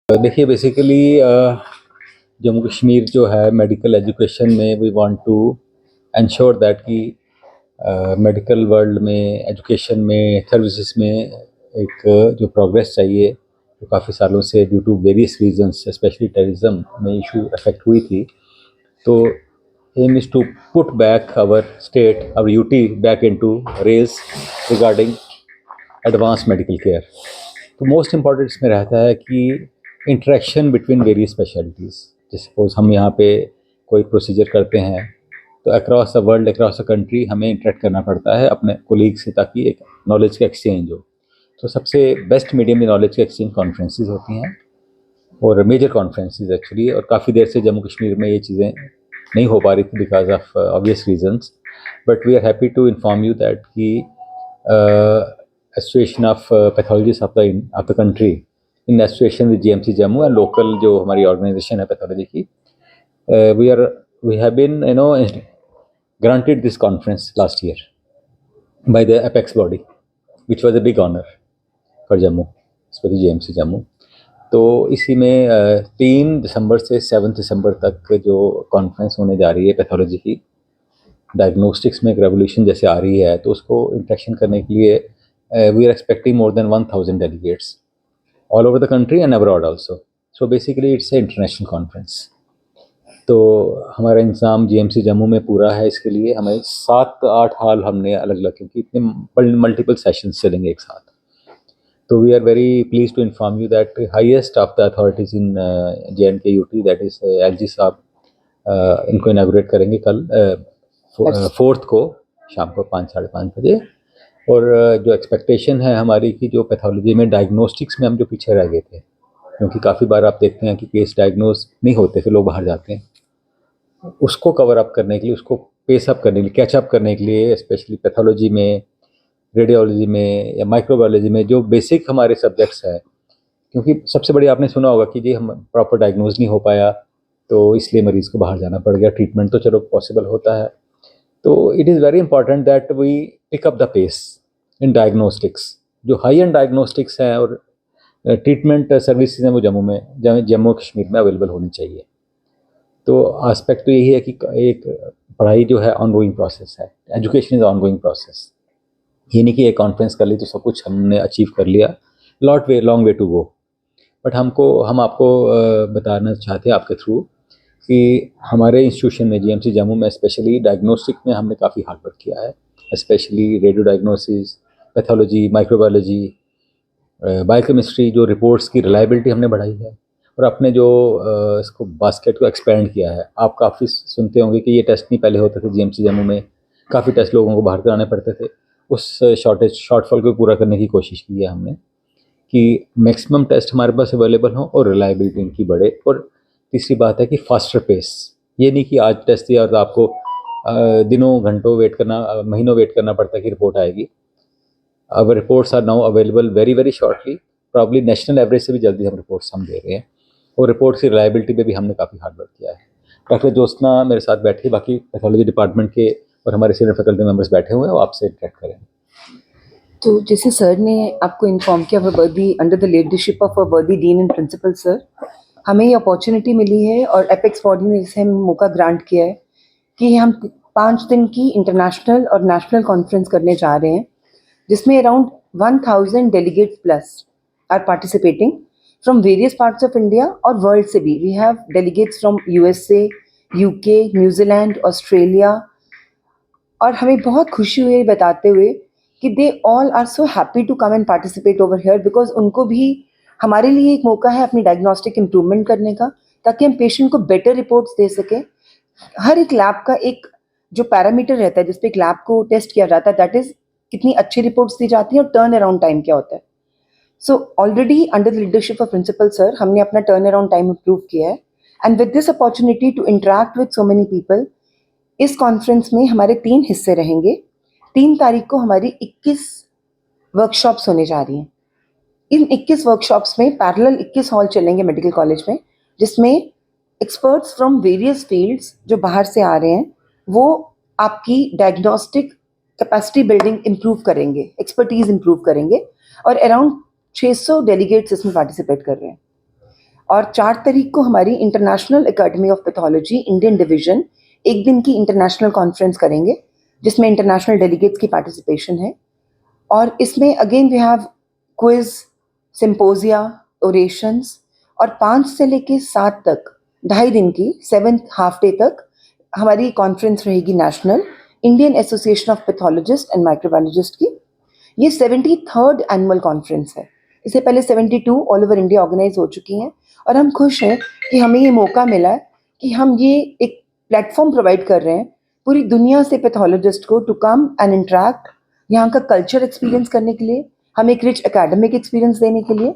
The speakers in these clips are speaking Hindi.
देखिए बेसिकली जम्मू कश्मीर जो है मेडिकल एजुकेशन में we want to ensure that कि मेडिकल वर्ल्ड में एजुकेशन में सर्विसेज में एक जो प्रोग्रेस चाहिए जो काफ़ी सालों से due to various reasons specially terrorism में इशू अफेक्ट हुई थी। तो aim is to put back our state our UT back into rails regarding advance medical care. तो मोस्ट इम्पॉर्टेंट इसमें रहता है कि इंटरेक्शन बिटवीन वेरियस स्पेशलिटीज़। जैसे सपोज हम यहाँ पे कोई प्रोसीजर करते हैं तो across the world across the country हमें इंटरेक्ट करना पड़ता है अपने कोलीग से ताकि एक नॉलेज का एक्सचेंज हो। तो सबसे बेस्ट मीडियम में नॉलेज का एक्सचेंज कॉन्फ्रेंसेस होती हैं और मेजर कॉन्फ्रेंसेस एक्चुअली। और काफ़ी देर से जम्मू कश्मीर में ये चीज़ें नहीं हो पा रही थी because of obvious reasons. But we are happy to inform you that कि association of pathologist of the country in association with GMC Jammu and local जो हमारी ऑर्गेनाइजेशन है पैथोलॉजी की, we have been granted this conference last year by the apex body, which was a big honor for Jammu, especially JMC Jammu. तो इसी में 3 दिसंबर से 7 दिसंबर तक जो कॉन्फ्रेंस होने जा रही है पैथोलॉजी की, डायग्नोस्टिक्स में एक रेवोल्यूशन जैसे आ रही है तो उसको इंट्रैक्शन करने के लिए we are expecting more than 1000 delegates all over the country and abroad also. So basically it's a international conference. तो हमारा इंतज़ाम जीएमसी जम्मू में पूरा है। इसके लिए हमें 7-8 हॉल हमने अलग अलग, क्योंकि इतने मल्टीपल सेशंस चलेंगे एक साथ। तो we are very please to inform you that highest of the authorities in JNK UT that is LG साहब इनको इनागुरेट करेंगे कल 4th को शाम को 5-5:30 बजे। और जो एक्सपेक्टेशन है हमारी कि जो पैथोलॉजी में डायग्नोस्टिक्स में हम जो पीछे रह गए थे, क्योंकि काफ़ी बार आप देखते हैं कि केस डायग्नोज नहीं होते फिर लोग बाहर जाते हैं, उसको कवर अप करने के लिए, उसको पेस अप करने के लिए, कैचअप करने के लिए स्पेशली पैथोलॉजी में, रेडियोलॉजी में या माइक्रोबायोलॉजी में जो बेसिक हमारे सब्जेक्ट्स हैं। क्योंकि सबसे बड़ी आपने सुना होगा कि जी हम प्रॉपर डायग्नोज नहीं हो पाया तो इसलिए मरीज़ को बाहर जाना पड़ गया। ट्रीटमेंट तो चलो पॉसिबल होता है। तो it is very important that we pick up the pace in diagnostics. जो हाई एंड डायग्नोस्टिक्स हैं और ट्रीटमेंट सर्विसेज हैं वो जम्मू कश्मीर में अवेलेबल होनी चाहिए। तो आस्पेक्ट तो यही है कि एक पढ़ाई जो है ऑनगोइंग प्रोसेस है, एजुकेशन इज़ ऑनगोइंग प्रोसेस। ये नहीं कि एक कॉन्फ्रेंस कर ली तो सब कुछ हमने अचीव कर लिया, long way to go. But हम आपको बताना चाहते हैं आपके थ्रू कि हमारे इंस्टीट्यूशन में जीएमसी जम्मू में स्पेशली डायग्नोस्टिक में हमने काफ़ी हार्ड वर्क किया है, specially radio diagnosis, pathology, microbiology, biochemistry, जो रिपोर्ट्स की रिलायबिलिटी हमने बढ़ाई है और अपने जो इसको बास्केट को एक्सपेंड किया है। आप काफ़ी सुनते होंगे कि ये टेस्ट नहीं पहले होते थे जीएमसी जम्मू में, काफ़ी टेस्ट लोगों को बाहर कराने पड़ते थे। उस शॉर्टफॉल को पूरा करने की कोशिश की है हमने कि मैक्सिमम टेस्ट हमारे पास अवेलेबल हों और रिलायबिलिटी इनकी बढ़े। और तीसरी बात है कि फास्टर पेस, ये नहीं कि आज टेस्ट दिया तो आपको दिनों घंटों वेट करना, महीनों वेट करना पड़ता है कि रिपोर्ट आएगी। अब reports are now available very very shortly, probably national average से भी जल्दी हम रिपोर्ट्स दे रहे हैं। और रिपोर्ट्स की रिलायबिलिटी पे भी हमने काफ़ी हार्ड वर्क किया है। डॉक्टर ज्योत्सना मेरे साथ बैठी, बाकी पैथोलॉजी डिपार्टमेंट के और हमारे सीनियर फैकल्टी मेंबर्स बैठे हुए हैं, वो आपसे इंटरेक्ट करें। तो जैसे सर ने आपको इन्फॉर्म किया, वर्दी अंडर द लीडरशिप ऑफ वर्दी डीन एंड प्रिंसिपल सर, हमें ये अपॉर्चुनिटी मिली है और एपेक्स बॉडी ने इसे हमें मौका ग्रांट किया है कि हम 5 दिन की इंटरनेशनल और नेशनल कॉन्फ्रेंस करने जा रहे हैं, जिसमें around 1000 delegates plus are participating from various parts of India और वर्ल्ड से भी। We have delegates from USA, UK, New Zealand, Australia. और हमें बहुत खुशी हुई बताते हुए कि they all are so happy to come and participate over here, because उनको भी हमारे लिए एक मौका है अपनी डायग्नोस्टिक इम्प्रूवमेंट करने का, ताकि हम पेशेंट को बेटर रिपोर्ट्स दे सकें। हर एक लैब का एक जो पैरामीटर रहता है जिस पे एक लैब को टेस्ट किया जाता है, दैट इज कितनी अच्छी रिपोर्ट्स दी जाती हैं और टर्न अराउंड टाइम क्या होता है। So already under the leadership of principal sir हमने अपना टर्न अराउंड टाइम इम्प्रूव किया है। And with this opportunity to interact with so many people, इस कॉन्फ्रेंस में हमारे 3 हिस्से रहेंगे। 3 तारीख को हमारी 21 वर्कशॉप्स होने जा रही हैं। इन 21 वर्कशॉप्स में पैरेलल 21 हॉल चलेंगे मेडिकल कॉलेज में, जिसमें एक्सपर्ट्स फ्रॉम वेरियस फील्ड्स जो बाहर से आ रहे हैं वो आपकी डायग्नोस्टिक कैपेसिटी बिल्डिंग इम्प्रूव करेंगे, एक्सपर्टीज इम्प्रूव करेंगे। और अराउंड 600 डेलीगेट्स इसमें पार्टिसिपेट कर रहे हैं। और 4 तारीख को हमारी international academy of pathology Indian division एक दिन की इंटरनेशनल कॉन्फ्रेंस करेंगे, जिसमें इंटरनेशनल डेलीगेट्स की पार्टिसिपेशन है। और इसमें again we have quiz, symposia, orations और 5 से लेके 7 तक 2.5 दिन की 7th हाफ डे तक हमारी कॉन्फ्रेंस रहेगी national Indian association of pathologist and microbiologist की। ये 73rd एनुअल कॉन्फ्रेंस है। इससे पहले 72 ऑल ओवर इंडिया ऑर्गेनाइज हो चुकी हैं और हम खुश हैं कि हमें ये मौका मिला है कि हम ये एक प्लेटफॉर्म प्रोवाइड कर रहे हैं पूरी दुनिया से पैथोलॉजिस्ट को टू कम एंड इंटरेक्ट, यहाँ का कल्चर एक्सपीरियंस करने के लिए, हमें एक रिच एकेडमिक एक्सपीरियंस देने के लिए,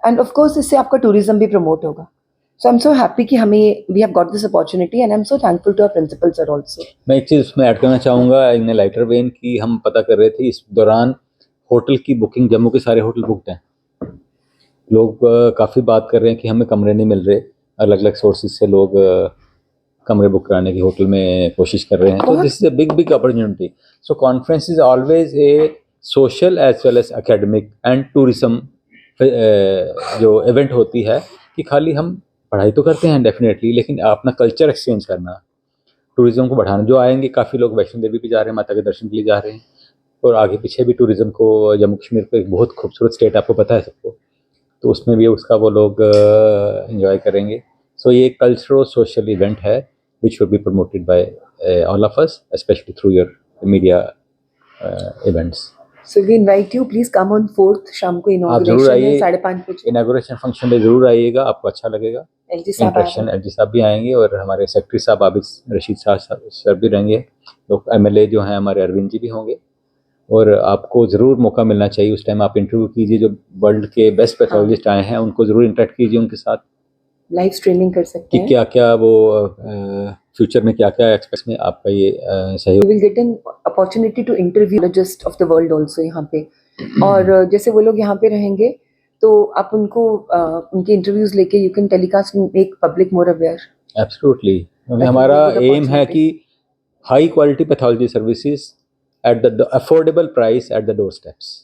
एंड ऑफ कोर्स इससे आपका टूरिज्म भी प्रमोट होगा। सो आई एम सो हैप्पी कि हमें we have got this opportunity and I am so thankful to our principal sir also. मैं एक चीज़ उसमें ऐड करना चाहूँगा इन लाइटर वेन की हम पता कर रहे थे इस दौरान होटल की बुकिंग, जम्मू के सारे होटल बुकड हैं। लोग काफ़ी बात कर रहे हैं कि हमें कमरे नहीं मिल रहे, अलग अलग सोर्सेज से लोग कमरे बुक कराने की होटल में कोशिश कर रहे हैं। तो this is a big opportunity. So conference is always a social as well as academic and tourism जो इवेंट होती है कि खाली हम पढ़ाई तो करते हैं डेफिनेटली, लेकिन अपना कल्चर एक्सचेंज करना, टूरिज्म को बढ़ाना। जो आएंगे काफ़ी लोग वैष्णो देवी भी जा रहे हैं, माता के दर्शन के लिए जा रहे हैं, और आगे पीछे भी टूरिज्म को, जम्मू कश्मीर को एक बहुत खूबसूरत स्टेट आपको पता है सबको, तो उसमें भी उसका वो लोग एंजॉय करेंगे। सो ये कल्चरल सोशल इवेंट है which should be promoted by all of us, specially through your media events. So we invite you, please come on 4th शाम को आप जरूर इनॉग्रेशन है आइए, 5:30 बजे। इनागुरेशन फंक्शन में ज़रूर आइएगा, आपको अच्छा लगेगा। एलजी साहब आ रहे इंटरेक्शन हैं। एलजी साहब भी आएंगे और हमारे सेक्रेटरी साहब आबिद रशीद साहब सर भी रहेंगे, लोग एमएलए जो हैं हमारे अरविंद जी भी होंगे। और आपको ज़रूर मौका मिलना चाहिए उस टाइम, आप इंटरव्यू कीजिए, जो वर्ल्ड के बेस्ट पैथोलॉजिस्ट आए हैं उनको ज़रूर इंटरेक्ट कीजिए उनके साथ लाइव स्ट्रीमिंग कर सकते कि हैं। क्या क्या वो फ्यूचर में क्या क्या एक्सपेक्ट में आपका ये सहयोग। You will get an opportunity to interview just of the world also यहाँ पे। और जैसे वो लोग यहाँ पे रहेंगे तो आप उनको उनके इंटरव्यूज लेके you can telecast, make public more aware. Absolutely, क्योंकि That is हमारा a good एम है कि high quality pathology services at the affordable price at the door steps.